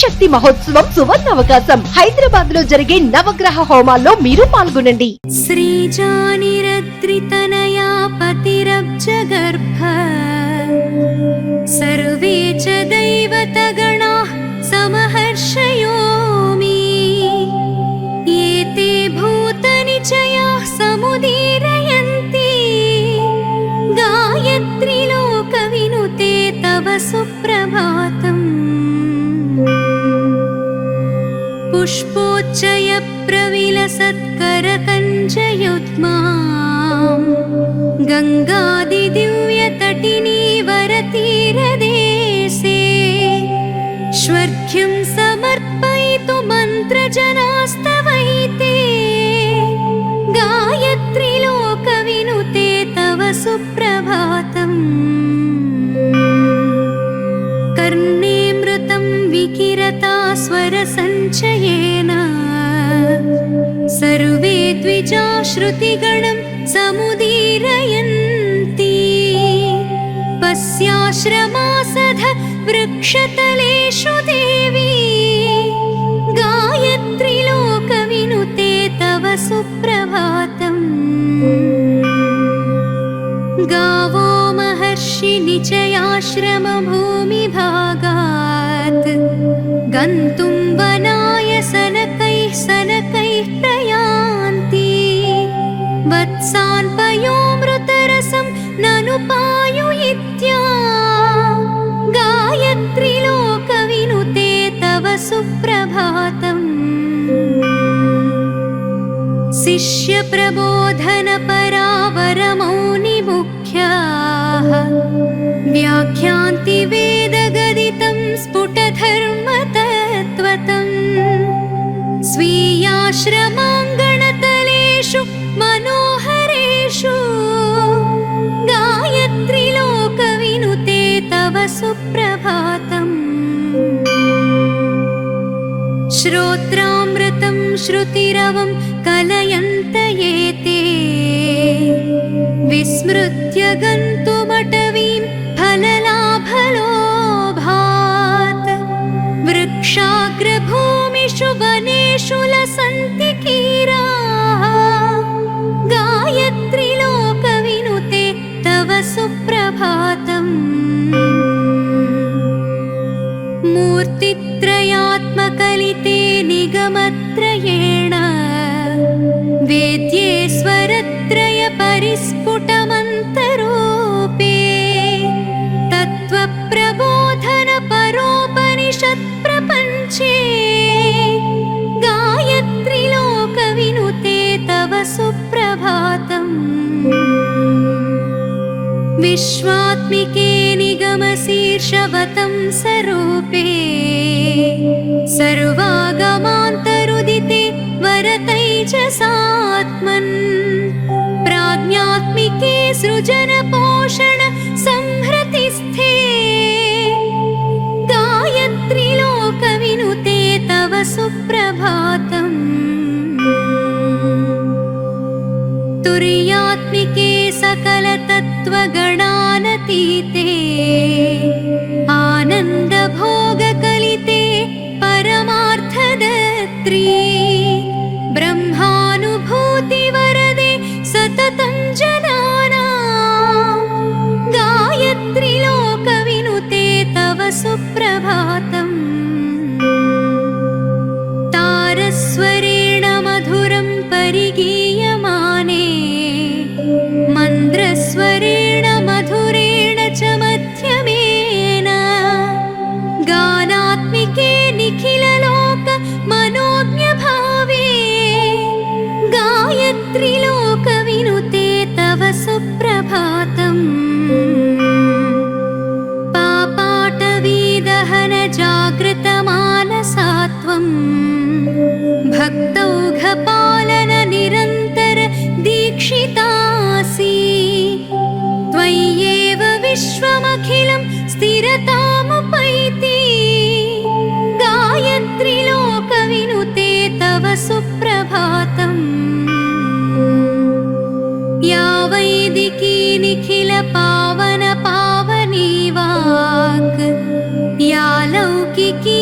శక్తి మహోత్సవం సువర్ణావకాశం. హైదరాబాద్ లో జరిగే నవగ్రహ హోమాల్లో మీరు పాల్గొనండి. శ్రీజానిరద్రితనయా పతిరబ్జగర్భ సర్వే చ దైవతగణాః సమహర్షయోమి ఏతే భూతనిచయాః సముదీరయంతి గాయత్రీ లోకవినుతే తవ సుప్రభాతం. पुष्पोच्चय प्रविलसत्करकञ्जयुग्मां गङ्गादिदिव्यतटिनीवरतीरदेशे श्वर्घ्यं समर्पयितु मन्त्रजनास्तवैते गायत्री लोकविनुते तव सुप्रभातम्. कर्णेऽमृतं विकिरता स्वरसञ्चयेन सर्वे द्विजा श्रुतिगणं समुदीरयन्ति पस्याश्रमासध वृक्षतलेषु देवी गायत्री लोकविनुते तव सुप्रभातम्. गावो महर्षि निचयाश्रमभूमिभागात् गन्तुं वनाय सनकैः सनकैः प्रयान्ति वत्सान् पयोमृतरसं ननु पायुयित्या गायत्री लोकविनुते तव सुप्रभातम्. शिष्यप्रबोधनपरावरमौनिमुख्याः व्याख्यान्ति वेदगदितं स्फुटधर्मतत्त्वतम् स्वीयाश्रमाङ्गणतलेषु मनोहरेषु गायत्री लोकविनुते तव सुप्रभातम्. श्रोत्रामृतं श्रुतिरवं कलयन्त एते विस्मृत्य गन्तुमटवीं फललाभलोभात् वृक्षाग्रभूमिषु वनेषु लसन्ति कीराः गायत्री लोकविनुते तव सुप्रभातम्. मूर्तित्रयात्मकलिते निगमत्रयेण वेद्ये स्वरत्रय परिस्फुटमन्तरूपे तत्त्वप्रबोधन परोपनिषत्प्रपञ्चे गायत्री लोकविनुते तव सुप्रभातम्. विश्वात्मिके निगमशीर्षवतं स्वरूपे सर्वागमान्तरुदिते वरतैजसात्मन् प्राज्ञात्मिके सृजनपोषण संहृतिस्थे गायत्री लोकविनुते तव सुप्रभातम्. तुर्यात्मिके सकलतत्त्वगणानतीते आनन्दभोगकलिते परमार्थदत्री ब्रह्मानुभूतिवरदे सततं जनानां गायत्री लोकविनुते तव सुप्रभातम्. तारस्वरेण मधुरं परिगीयमाने मन्द्रस्वरेण मधुरेण च मध्यमेन गानात्मिके निखिललोक मनोज्ञभावे गायत्री लोकविनुते तव सुप्रभातम्. पापाटवीदहन जागृतमानसात्वं भक्तौघपालन निरन्तर दीक्षितासि त्वय्येव विश्वमखिलं स्थिरतामुपैति गायत्री लोकविनुते तव सुप्रभातम्. या वैदिकी निखिल पावन पावनी वाक् या लौकिकी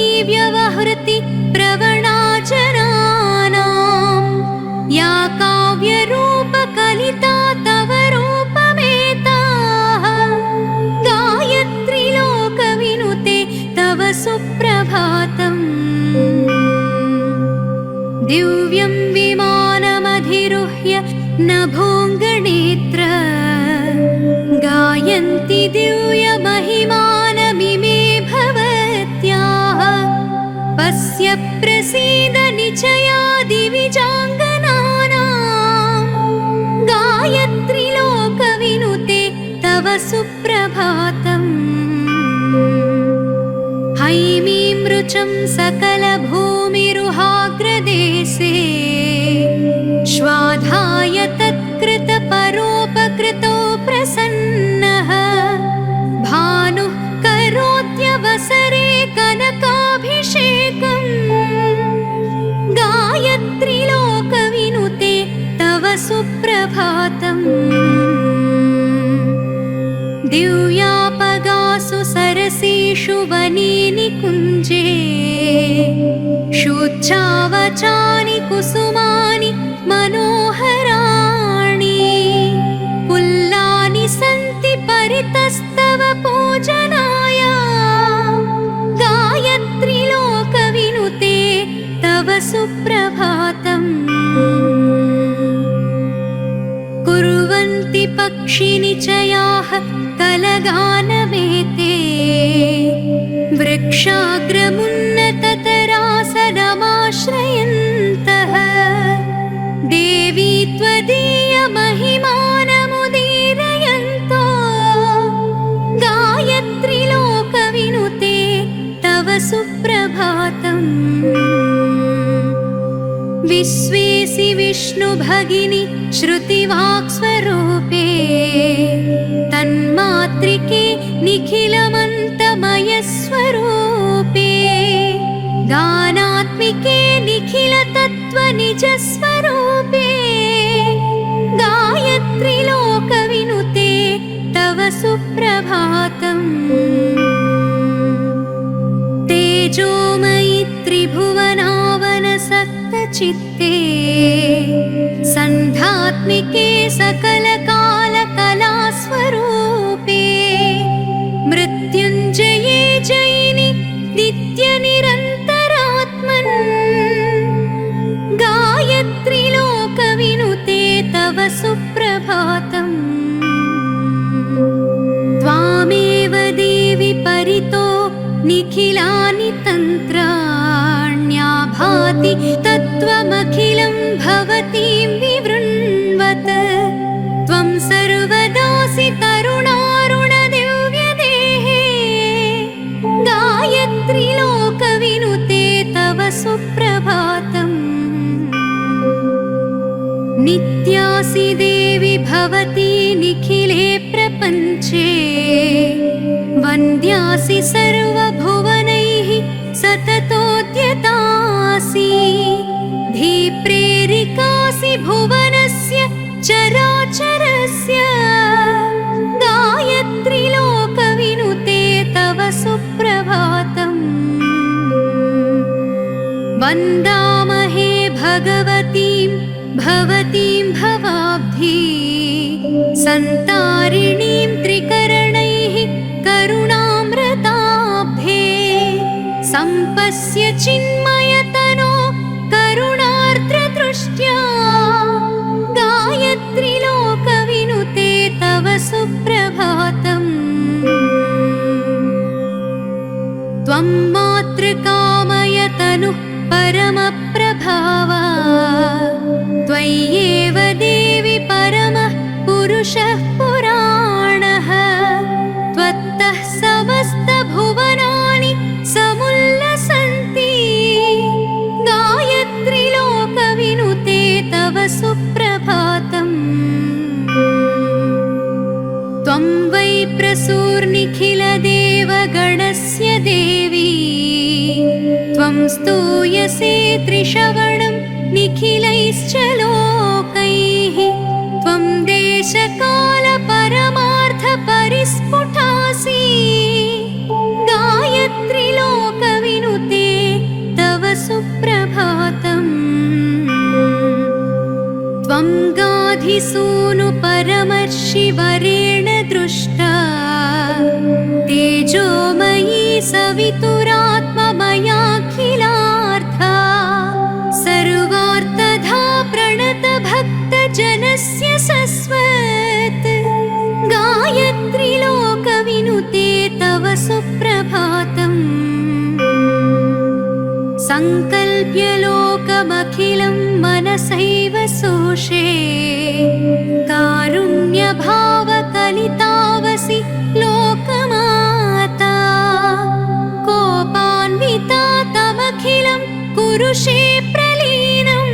व्यवहृति प्रवणा जनानां या काव्यरूपकलिता तव रूपमेताः गायत्री लोकविनुते तव सुप्रभातम् दिव्यं विमानमधिरुह्य नभोऽङ्गनेत्र गायन्ति दिव्यमहिमानमिमे भवत्याः पश्य प्रसीद निचयादिविजाङ्गनानां गायत्री लोकविनुते तव सुप्रभातम् हैमीं रुचं सकलभूमिरुहाग्रदेशे श्वाधाय तत्कृतपरोपकृतो प्रसन्नः भानुः करोत्यवसरे कनकाभिषेकम् गायत्री लोकविनुते तव सुप्रभातम् दिव्यापगासु सरसीषु वने निकुञ्जे शुच्छावचानि कुसुमानि मनोहराणि पुल्लानि सन्ति परितस्तव पूजनाय गायत्री लोकविनुते तव सुप्रभातम् कुर्वन्ति पक्षिनिचयाः कलगानमेते वृक्षाग्रमुन्नततरासनमाश्रयन्तः देवी त्वदीयमहिमानमुदीरयन्तो गायत्री लोकविनुते तव सुप्रभातम् विश्वेसि विष्णुभगिनि श्रुतिवाक्स्वरूपे तन्मातृके निखिलमन्तमयस्वरूपे गानात्मिके निखिलतत्त्वनिजस्वरूपे गायत्री लोकविनुते तव सुप्रभातम् तेजोमयि त्रिभुवनावनसक्तचित्ते सन्ध्यात्मिके सकलकालकलास्वरूपे मृत्युञ्जये जयिनि नित्यनिरन्तरात्मन् गायत्री लोकविनुते तव सुप्रभातम् त्वामेव देवि परितो निखिलानि तन्त्राण्याभाति तत्त्वमखिलं भवतीं विवृण्वत त्वं सर्वदासि तरुणारुणदिव्यदेहे गायत्री लोकविनुते तव सुप्रभातम् नित्यासि देवि भवती निखिले प्रपञ्चे वन्द्यासि सर्वभुवनैः सततोद्यतासि धीप्रेरिकासि भुवनस्य चराचरस्य गायत्री लोकविनुते तव सुप्रभातम् वन्दामहे भगवतीं भवतीं भवाब्धी सन्तारिणीं त्रिकरणैः करुणामृताब्धे सम्पस्य चिन्मयतनो करुणार्द्रदृष्ट्या गायत्री लोकविनुते तव सुप्रभातम् त्वं मातृकामयतनुः परमप्रभावा त्वय्येव देवि परमः पुरुषः पुराणः त्वत्तः समस्तभुवनानि समुल्लसन्ति गायत्री लोकविनुते तव सुप्रभातम् त्वं वै प्रसूर्निखिलदेवगणस्य देवी त्वं स्तूयसे त्रिशवणं निखिलैश्च लोकैः त्वं देशकालपरमार्थपरिस्फुटासि गायत्री लोकविनुते सूनु परमर्षिवरेण दृष्टा तेजोमयी सवितुरात्ममयाखिलार्था सर्वार्थधा प्रणतभक्तजनस्य सस्वत् गायत्री लोकविनुते तव सुप्रभातम् संकल्प्य लोकमखिलं मनसैव सोषे कारुण्यभावकलितावसि लोकमाता कोपान्विता तमखिलं कुरुषे प्रलीनं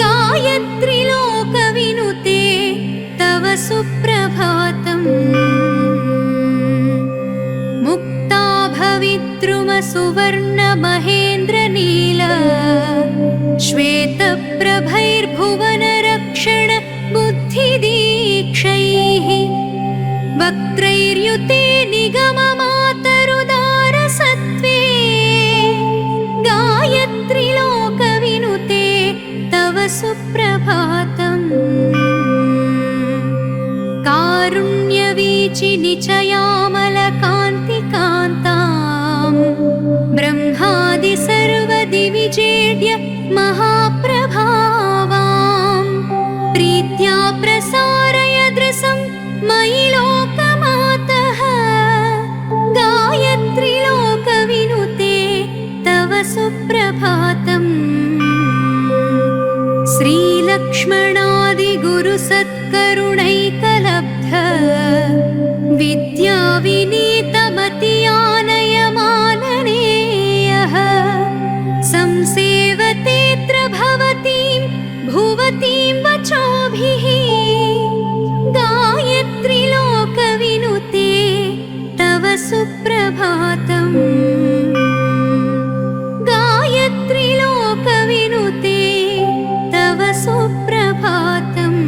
गायत्री लोकविनुते तव सुप्रभातम् मुक्ता भविद्रुमसुवर्ण महेन्द्रनील श्वेतप्रभैर्भुवनरक्षण बुद्धिदीक्षैः वक्त्रैर्युते निगममातरुदारसत्त्वे गायत्री लोकविनुते तव सुप्रभातम् कारुण्यवीचि निचयामलकान्तिकान्ताम् ब्रह्मादि सर्वदिविजेड्य महाप्रभावाम् प्रीत्या प्रसारय दृशं मयि लोकमातः गायत्री लोकविनुते तव सुप्रभातम् श्रीलक्ष्मणादिगुरुसत्करुणैकलब्ध विद्याविनीतमतियानयमाननेयः संसेवतेऽत्र भवतीं भुवतीं वचोभिः गायत्री लोकविनुते तव सुप्रभातम् गायत्री लोकविनुते तव सुप्रभातम्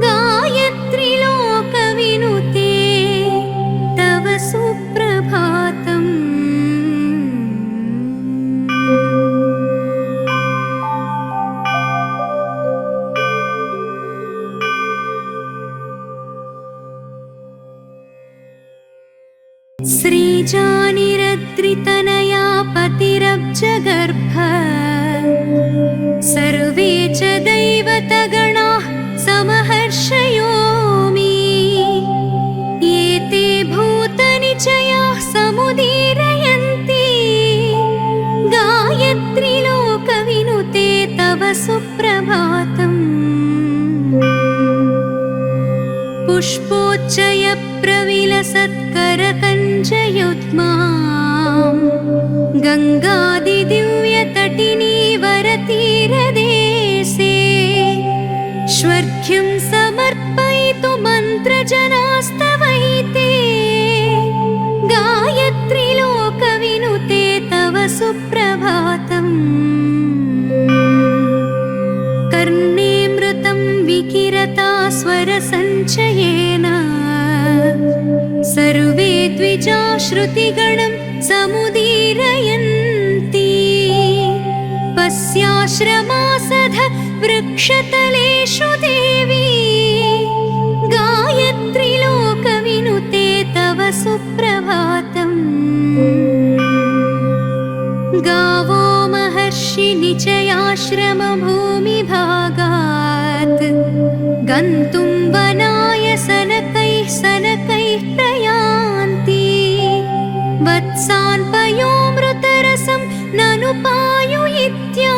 गायत्री लोकविनुते तव सुप्रभातम् श्रीजानिरद्रितनया पतिरब्जगर्भ सर्वे च दैवतगणाः समहर्षयोमि एते भूतनिचयाः समुदीरयन्ति गायत्री लोकविनुते तव सुप्रभातम् पुष्पोच्चयप्रविलसत्करकञ्जयुग्माम् गङ्गादिदिव्यतटिनीवरतीरदेशे श्वर्घ्यं समर्पयितु मन्त्रजनास्तवैते गायत्री लोकविनुते तव सुप्रभातम् कर्णेऽमृतं विकिरता स्वरसञ्चयेन सर्वे द्विजा श्रुतिगणं समुदीरयन्ति पस्याश्रमासध वृक्षतलेषु देवी गायत्री लोकविनुते तव सुप्रभातम् गावो महर्षि निचयाश्रमभूमिभागात् गन्तुं वनाय सनकैः सनकैः प्रयान्ति वत्सान् पयोमृतरसं ननुपायुयित्या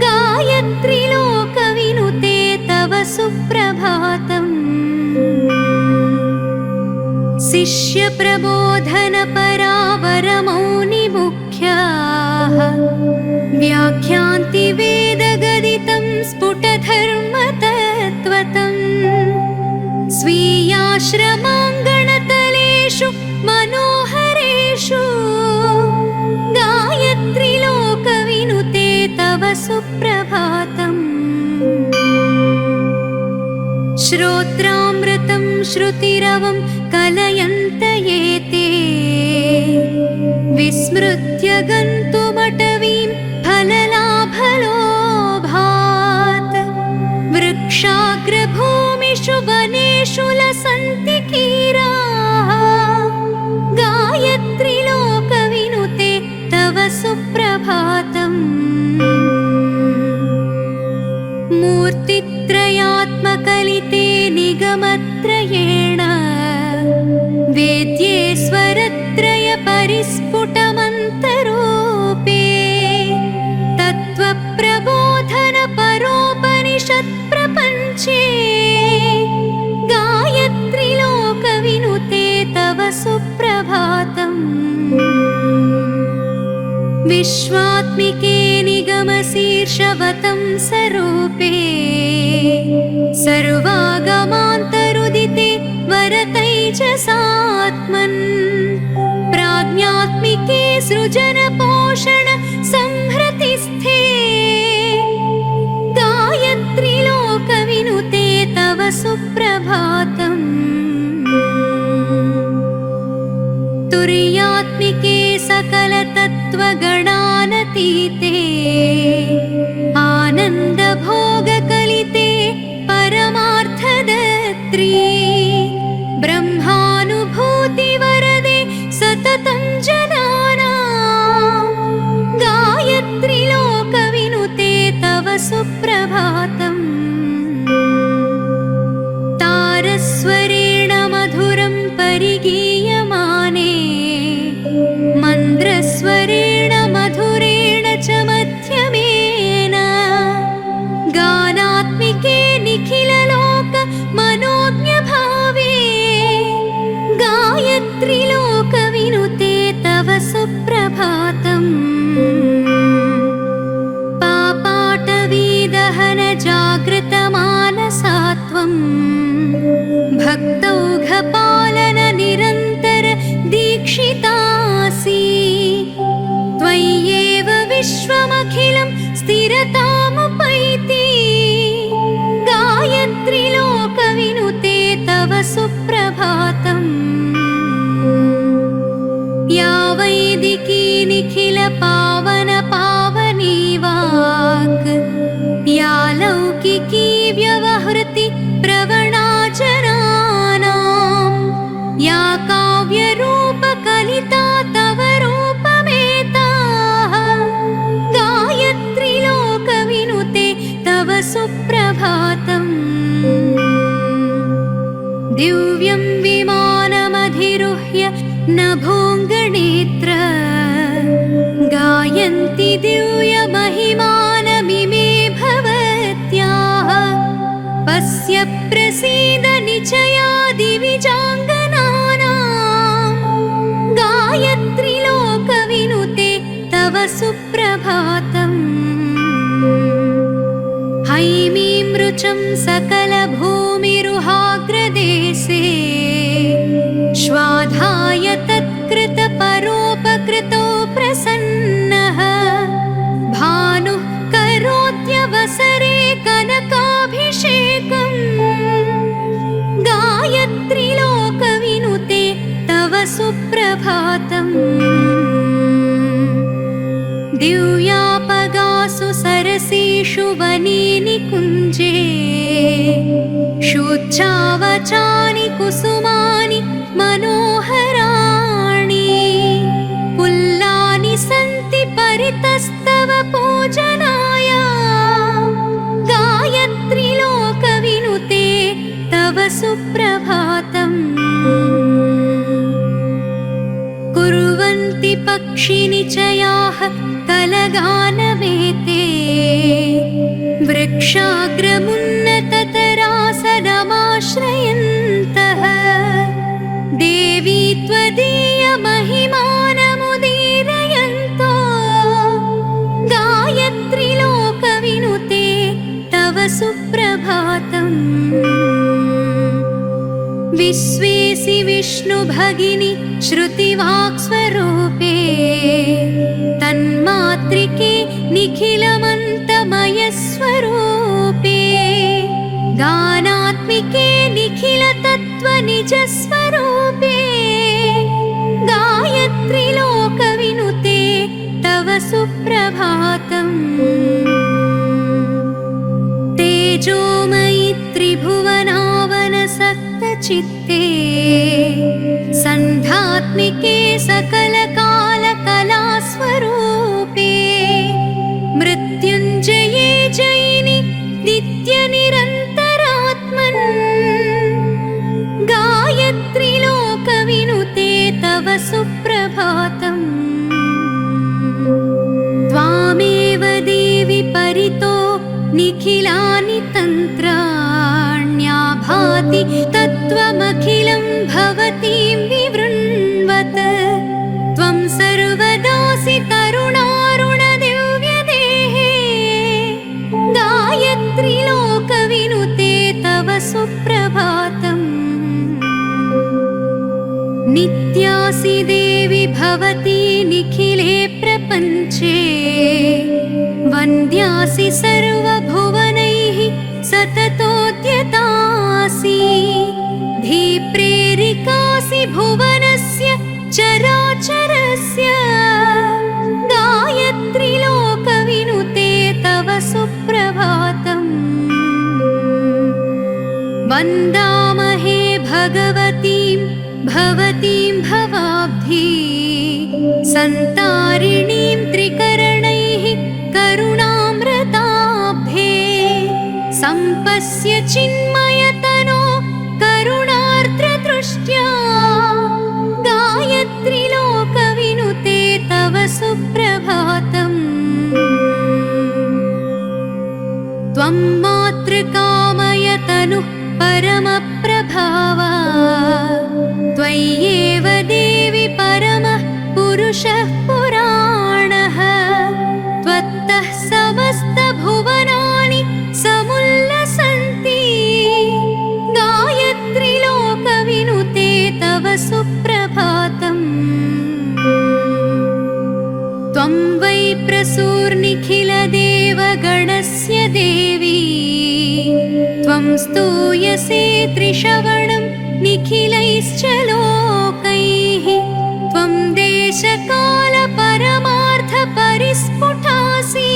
गायत्री लोकविनुते तव सुप्रभातम् शिष्यप्रबोधनपरावरमौनिमुख्याः व्याख्यान्ति वेदगदितं स्फुटधर्मतत्त्वतम् स्वीयाश्रमाङ्गणतलेषु मनोहरेषु गायत्री लोकविनुते तव सुप्रभातम् श्रोत्रामृतं श्रुतिरवं कलयन्त एते विस्मृत्य गन्तुमटवीं फललाभलोभान् सर्वेषु लसन्ति कीराः गायत्री लोकविनुते तव सुप्रभातम् मूर्तित्रयात्मकलिते निगमत्रयेण वेद्ये स्वरत्रय परिस्फुटमन्तरूपे तत्त्वप्रबोधन परोपनिषत्प्रपञ्चे गायत्री लोकविनुते तव सुप्रभातम् विश्वात्मिके निगमशीर्षवतं स्वरूपे सर्वागमान्तरुदिते वरतैजसात्मन् प्राज्ञात्मिके सृजनपोषण संहृतिस्थे गायत्री लोकविनुते तव सुप्रभातम् तुर्यात्मिके सकलतत्त्वगणानतीते आनन्दभोगकलिते परमार्थदत्री ब्रह्मानुभूतिवरदे सततं जनानां गायत्री लोकविनुते तव सुप्रभातम् तारस्वरेण मधुरं परिगीयमाने मन्द्रस्वरेण मधुरेण च मध्यमेन गानात्मिके निखिललोक मनोज्ञभावे गायत्री लोकविनुते तव सुप्रभातम् पापाटवीदहन जागृतमानसात्वम् भक्तौघपालन निरन्तर दीक्षितासि त्वय्येव विश्वमखिलं स्थिरतामुपैति गायत्री लोकविनुते तव सुप्रभातम् या वैदिकी निखिल पावन पावनी वाक् या लौकिकी व्यवहृति प्रवणा जनानां या काव्यरूपकलिता तव रूपमेताः गायत्री लोकविनुते तव सुप्रभातम् दिव्यं विमानमधिरुह्य नभोऽङ्गणेत्र गायन्ति दिव्यमहिमानमिमे भवत्याः पश्य प्रसीद निचया दिविजाङ्गनानां गायत्री लोकविनुते तव सुप्रभातम् हैमीं रुचं सकलभूमिरुहाग्रदेशे श्वाधाय तत्कृतपरोपकृतो प्रसन्नः भानुः करोत्यवसरे कनकाभिषेकम् गायत्री लोकविनुते तव सुप्रभातम् दिव्यापगासु सरसीषु वनीनिकुञ्जे शोच्चावचानि कुसुमानि मनोहराणि पुल्लानि सन्ति परितस्तव पूजनाय गायत्री लोकविनुते तव सुप्रभातम् कुर्वन्ति पक्षिनिचयाः कलगानमेते वृक्षाग्रमुन्नततरासनमाश्रयन्तः देवी त्वदीयमहिमानमुदीरयन्तो गायत्री लोकविनुते तव सुप्रभातम् विश्वेसि विष्णुभगिनि श्रुतिवाक्स्वरूपे तन्मातृके निखिलमन्तमयस्वरूपे गानात्मिके निखिलतत्त्वनिजस्वरूपे गायत्री लोकविनुते तव सुप्रभातम् तेजोमयि त्रिभुवनावनसक्तधारिणे चित्ते सन्धात्मिके सकलकालकलास्वरूपे मृत्युञ्जये जयिनि नित्यनिरन्तरात्मन् गायत्री लोकविनुते तव सुप्रभातम् त्वामेव देवि परितो निखिलानि तन्त्राण्याभाति तत्त्वमखिलं भवतीं विवृण्वत त्वं सर्वदासि तरुणारुणदिव्यदेहे गायत्री लोकविनुते तव सुप्रभातम् नित्यासि देवि भवती निखिले प्रपञ्चे वन्द्यासि सर्वभुवनैः सततोद्यतासि धीप्रेरिकासि भुवनस्य चराचरस्य गायत्री लोकविनुते तव सुप्रभातम् वन्दामहे भगवतीं भवतीं भवाब्धि सन्तारिणीं त्रिकरणैः करुणामृताब्धे सम्पस्य चिन्मयतनो करुणार्द्रदृष्ट्या गायत्री लोकविनुते तव सुप्रभातम् त्वं मातृकामयतनुः परमप्रभावा त्वय्येव देवि परमः पुरुषः पुराणः त्वत्तः समस्तभुवनानि समुल्लसन्ति गायत्री लोकविनुते तव सुप्रभातम् त्वं वै प्रसूर्निखिलदेवगणस्य देवी त्वं स्तूयसे त्रिशवणं निखिलैश्च लोकैः त्वं देशकालपरमार्थपरिस्फुटासि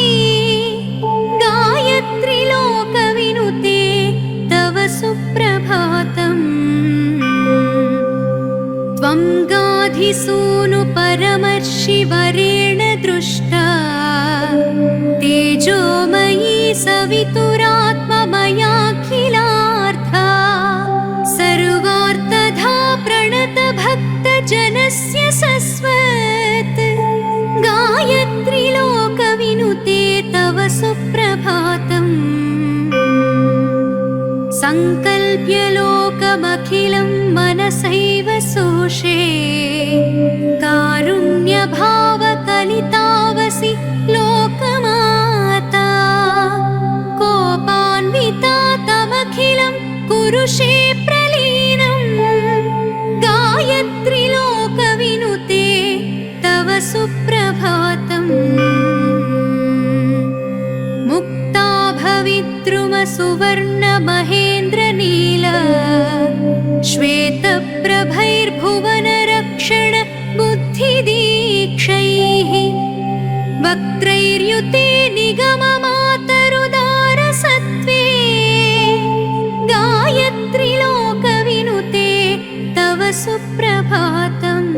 गायत्री लोकविनुते तव सुप्रभातम् त्वं गाधिसूनु परमर्षिवरेण दृष्टा तेजोमयी सवितुरात्ममयाखिलार्था सर्वार्थधा प्रणतभक्तजनस्य सस्वत् गायत्री लोकविनुते तव सुप्रभातम् संकल्प्य लोकमखिलं मनसैव सोषे कारुण्यभावकलितावसि लोकमाता कोपान्विता तमखिलं कुरुषे प्रलीनं गायत्री लोकविनुते तव सुप्रभातम् मुक्ता भविद्रुमसुवर्णमहेन्द्रनील श्वेतप्रभैर्भुवनरक्षण बुद्धिदीक्षैः वक्त्रैर्युते निगममातरुदारसत्त्वे गायत्री लोकविनुते तव सुप्रभातम्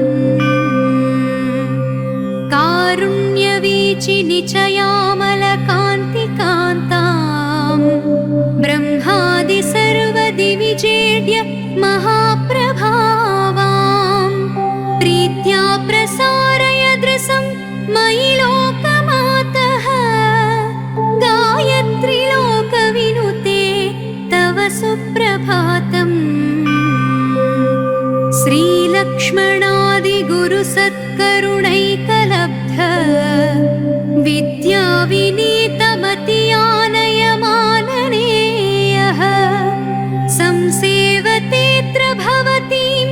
कारुण्यवीचि निचयामलकान्तिकान्तां ब्रह्मादि सर्वदिविजेड्य महाप्रभावां प्रीत्या प्रसारय दृशं मयि लोकमातः गायत्री लोकविनुते तव सुप्रभातम् श्रीलक्ष्मणादिगुरुसत्करुणैकलब्ध विद्याविनीतमतियानयमाननेयः संसेवतेऽत्र भवतीं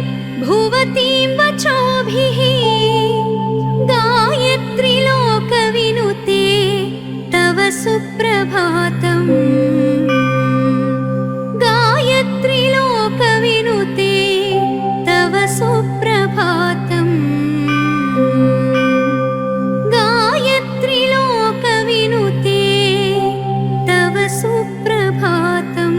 भुवतीं वचोभिः गायत्री लोकविनुते तव सुप्रभातम् गायत्री लोकविनुते तव सुप्रभातम् गायत्री लोकविनुते तव सुप्रभातम्।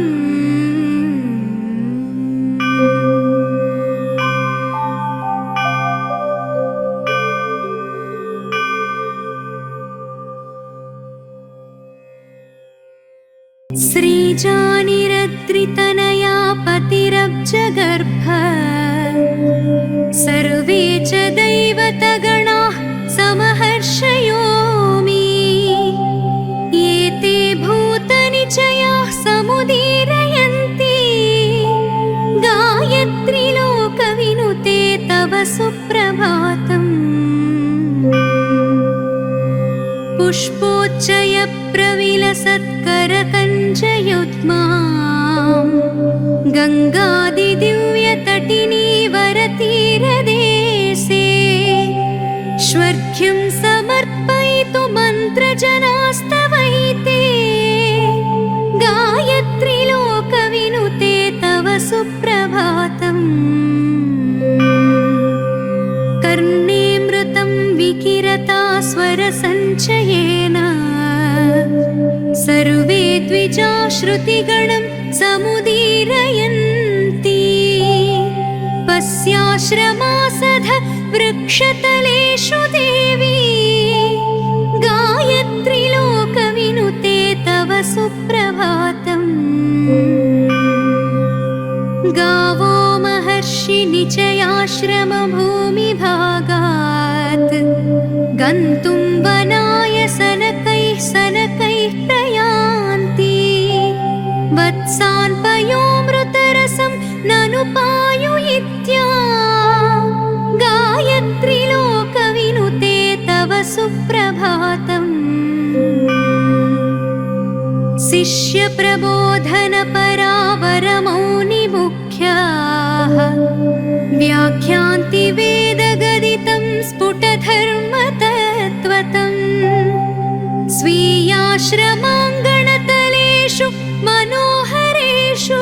द्विजानिरद्रितनया पतिरब्जगर्भ सर्वे च दैवतगणाः समहर्षयोमि एते भूतनिचयाः समुदीरयन्ति गायत्री लोकविनुते तव सुप्रभातम् पुष्पोच्चय प्रविलसत्करकञ्जयुग्मा गङ्गादिदिव्यतटिनी वरतीरदेशे श्वर्घ्यं समर्पयितु मन्त्रजनास्तवैते गायत्री लोकविनुते तव सुप्रभातम् कर्णेऽमृतं विकिरता स्वरसञ्चयेन सर्वे द्विजा श्रुतिगणं समुदीरयन्ति पस्याश्रमासध वृक्षतलेषु देवी गायत्री लोकविनुते तव सुप्रभातम् गावो महर्षि निचयाश्रमभूमिभागात् गन्तुं वनाय सनकैः प्रयान्ति वत्सान् पयोमृतरसं ननु पायुयित्या गायत्री लोकविनुते तव सुप्रभातम् शिष्यप्रबोधनपरावरमौनिमुख्याः व्याख्यान्ति वेदगदितं स्फुटधर्मतत्त्वतम् स्वीयाश्रमाङ्गणतलेषु मनोहरेषु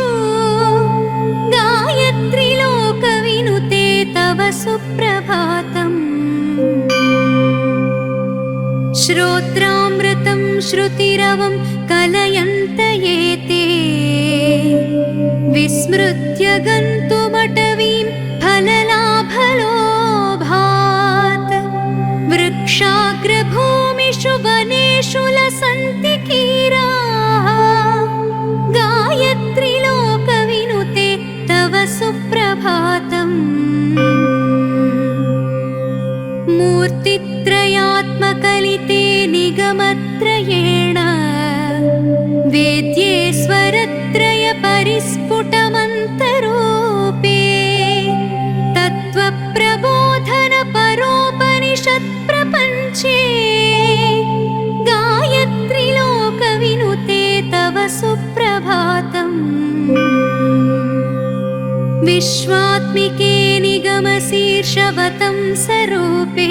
गायत्री लोकविनुते तव सुप्रभातम् श्रोत्रामृतं श्रुतिरवं कलयन्त एते विस्मृत्य गन्तुमटवीं फललाभलोभात् वृक्षाग्रभूमिषु वनेषु लसन्ति कीराः गायत्री लोकविनुते तव सुप्रभातम् मूर्तित्रयात्मकलिते निगमत्रयेण वेद्ये स्वरत्रय परिस्फुटमन्तरूपे तत्त्वप्रबोधन परोपनिषत्प्रपञ्चे गायत्री लोकविनुते तव सुप्रभातम् विश्वात्मिके निगमशीर्षवतं स्वरूपे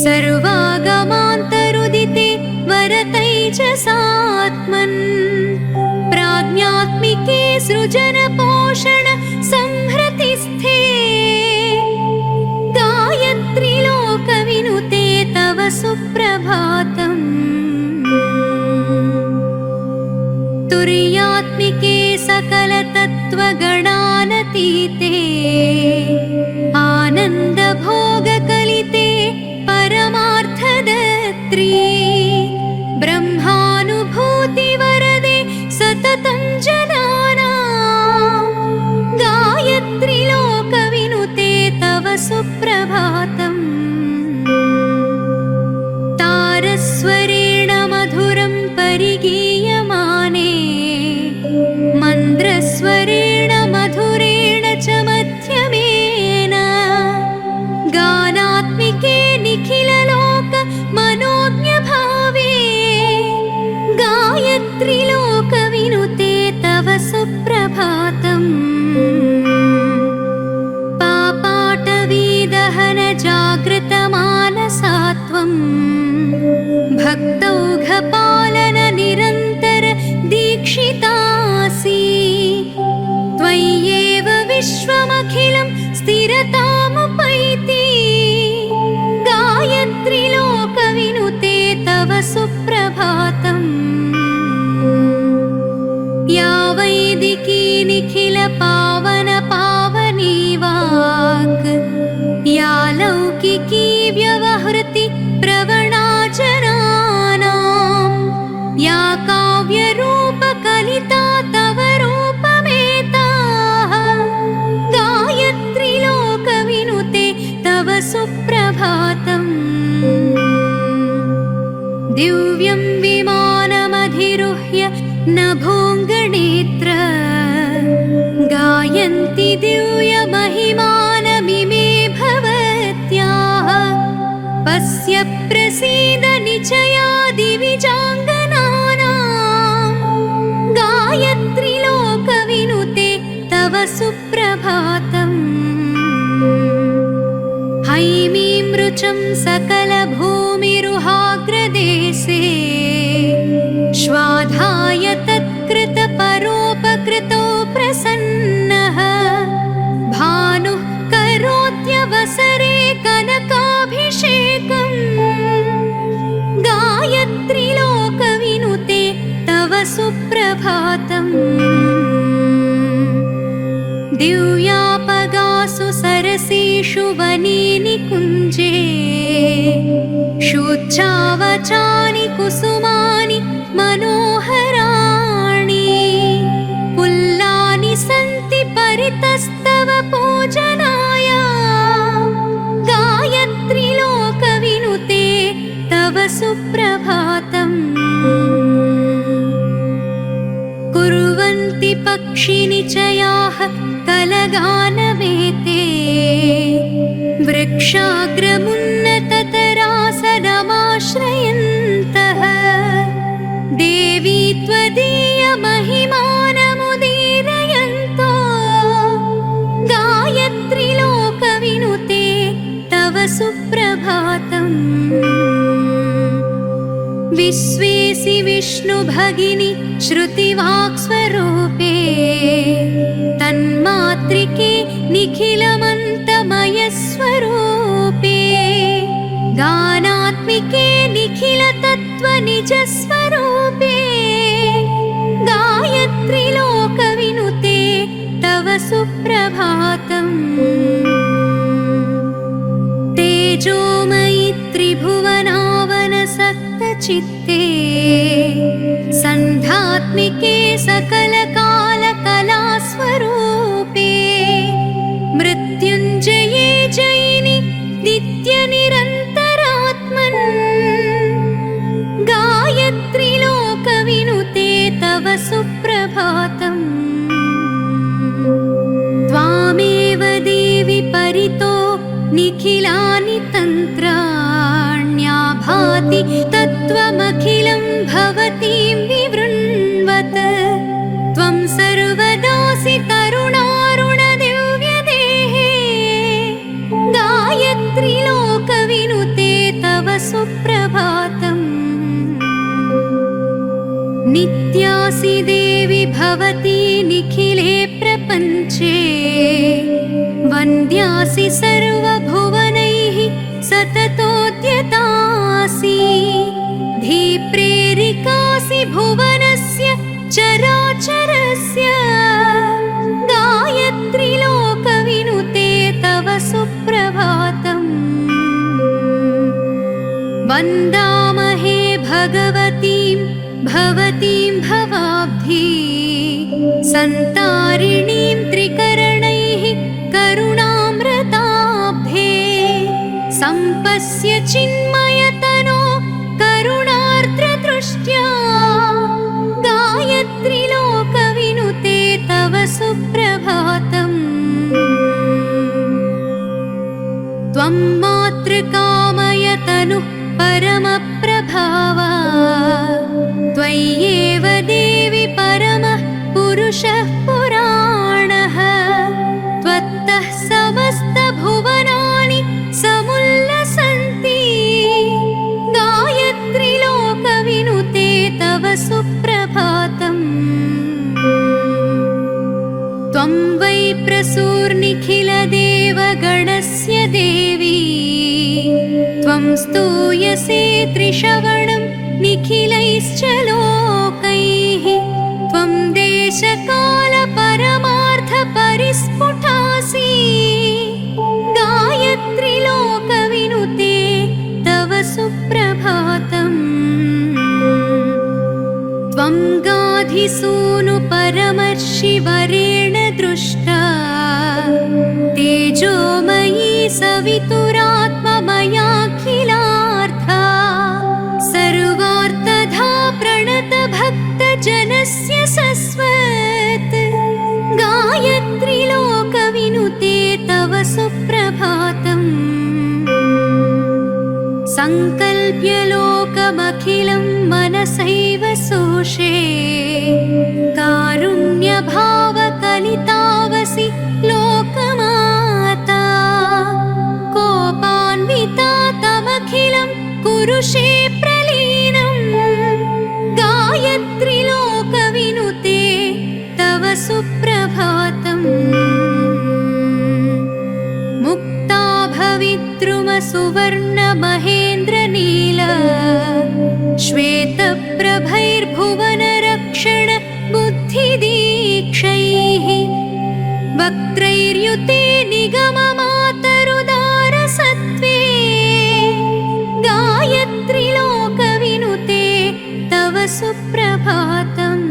सर्वागमान्तरुदिते वरतैजसात्मन् प्राज्ञात्मिके सृजनपोषण संहृतिस्थे गायत्री लोकविनुते तव सुप्रभातम् तुर्यात्मिके सकलतत्त्वगणानतीते आनन्दभोगकलिते परमार्थदत्री ब्रह्मानुभूतिवरदे सततं जनानां गायत्री लोकविनुते तव सुप्रभातम् तारस्वरेण मधुरं परिगीयमाने मन्द्रस्वरेण मधुरेण च मध्यमेन गानात्मिके निखिललोक मनोज्ञभावे गायत्री लोकविनुते तव सुप्रभातम् पापाटवीदहन जागृतमानसात्वम् भक्तौघपालन निरन्तर दीक्षितासि त्वय्येव विश्वमखिलं स्थिरतामुपैति गायत्री लोकविनुते तव सुप्रभातम् या वैदिकी निखिल पावन पावनी वाक् या लौकिकी व्यवहृति प्रवणा जनानां या काव्यरूप सुप्रभातम्। दिव्यं विमानमधिरुह्य नभोऽङ्गनेत्र गायन्ति दिव्यमहिमानमिमे भवत्याः। पश्य प्रसीद निचयादिविजाङ्गनानां गायत्री लोकविनुते तव सुप्रभातम्। हैमीं रुचं सकलभूमिरुहाग्रदेशे श्वाधाय तत्कृतपरोपकृतो प्रसन्नः। भानुः करोत्यवसरे कनकाभिषेकम् गायत्री लोकविनुते तव सुप्रभातम्। दिव्यापगासु सरसीषु वने निकुञ्जे शुच्छावचानि कुसुमानि मनोहराणि। पुल्लानि सन्ति परितस्तव पूजनाय गायत्री लोकविनुते तव सुप्रभातम्। कुर्वन्ति पक्षिनिचयाः कलगानमेते वृक्षाग्रमुन्नततरासनमाश्रयन्तः। देवी त्वदीयमहिमानमुदीरयन्तो गायत्री लोकविनुते तव सुप्रभातम्। विश्वेसि विष्णुभगिनि श्रुतिवाक्स्वरूपे तन्मातृके निखिलमन्तमयस्वरूपे गानात्मिके निखिलतत्त्वनिजस्वरूपे गायत्री लोकविनुते तव सुप्रभातम्। तेजोमयि त्रिभुवनावनसक्तचित्ते सन्ध्यात्मिके सकलकालकलास्वरूपे मृत्युञ्जये जयिनि नित्यनिरन्तरात्मन् गायत्री लोकविनुते तव सुप्रभातम्। त्वामेव देवि परितो निखिलानि तन्त्राण्याभाति तत्त्वमखिलं भवतीं विवृण्वत्। त्वं सर्वदासि करुणारुणदिव्यदेहे गायत्री लोकविनुते तव सुप्रभातम्। नित्यासि देवि भवती निखिले प्रपञ्चे वन्द्यासि सर्वभुवनैः सततोद्यतासि। धीप्रेरिकासि भुवनस्य चराचरस्य गायत्री लोकविनुते तव सुप्रभातम्। वन्दामहे भगवतीं भवतीं भवाब्धि सन्तारिणीं त्रिकरणैः करुणामृताब्धे। सम्पस्य चिन्मयतनो करुणार्द्रदृष्ट्या गायत्री लोकविनुते तव सुप्रभातम्। त्वं मातृकामयतनुः परमप्रभावा त्वय्येव देवि परमः पुरुषः पुराणः। त्वत्तः समस्तभुवनानि समुल्लसन्ति गायत्री लोकविनुते तव सुप्रभातम्। त्वं वै प्रसूर्निखिलदेवगणस्य देवी त्वं स्तूयसे त्रिशवणं निखिलैश्च लोकैः। त्वं देशकालपरमार्थपरिस्फुटासि गायत्री लोकविनुते तव सुप्रभातम्। त्वं गाधिसूनु परमर्षिवरेण दृष्टा तेजोमयी सवितुरा सुप्रभातम् सङ्कल्प्य लोकमखिलं मनसैव सोषे कारुण्यभावकलितावसि लोकमाता कोपान्विता तमखिलं कुरुषे प्रलीनम् गायत्री लोकविनुते तव सुप्रभातम् मुक्ता भविद्रुमसुवर्ण महेन्द्रनील श्वेतप्रभैर्भुवनरक्षण बुद्धिदीक्षैः वक्त्रैर्युते निगममातरुदारसत्त्वे गायत्री लोकविनुते तव सुप्रभातम्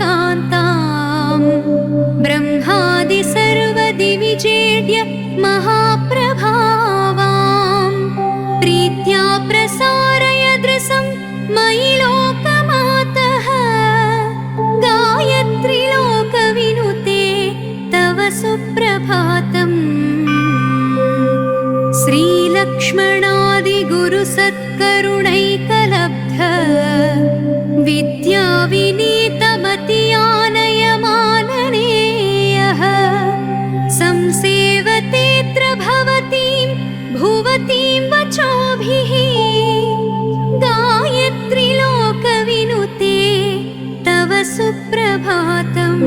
कारुण्यवीचिनिचयामलकान्तिकान्ताम् ब्रह्मादि सर्वदिविजेड्य महाप्रभावाम् प्रीत्या प्रसारय दृशं मयि लोकमातः गायत्री लोकविनुते तव सुप्रभातम् श्रीलक्ष्मणादिगुरुसत्करुणैकलब्ध विद्याविनीतमतियानयमाननेयः संसेवतेऽत्र भवतीं भुवतीं वचोभिः गायत्री लोकविनुते तव सुप्रभातम्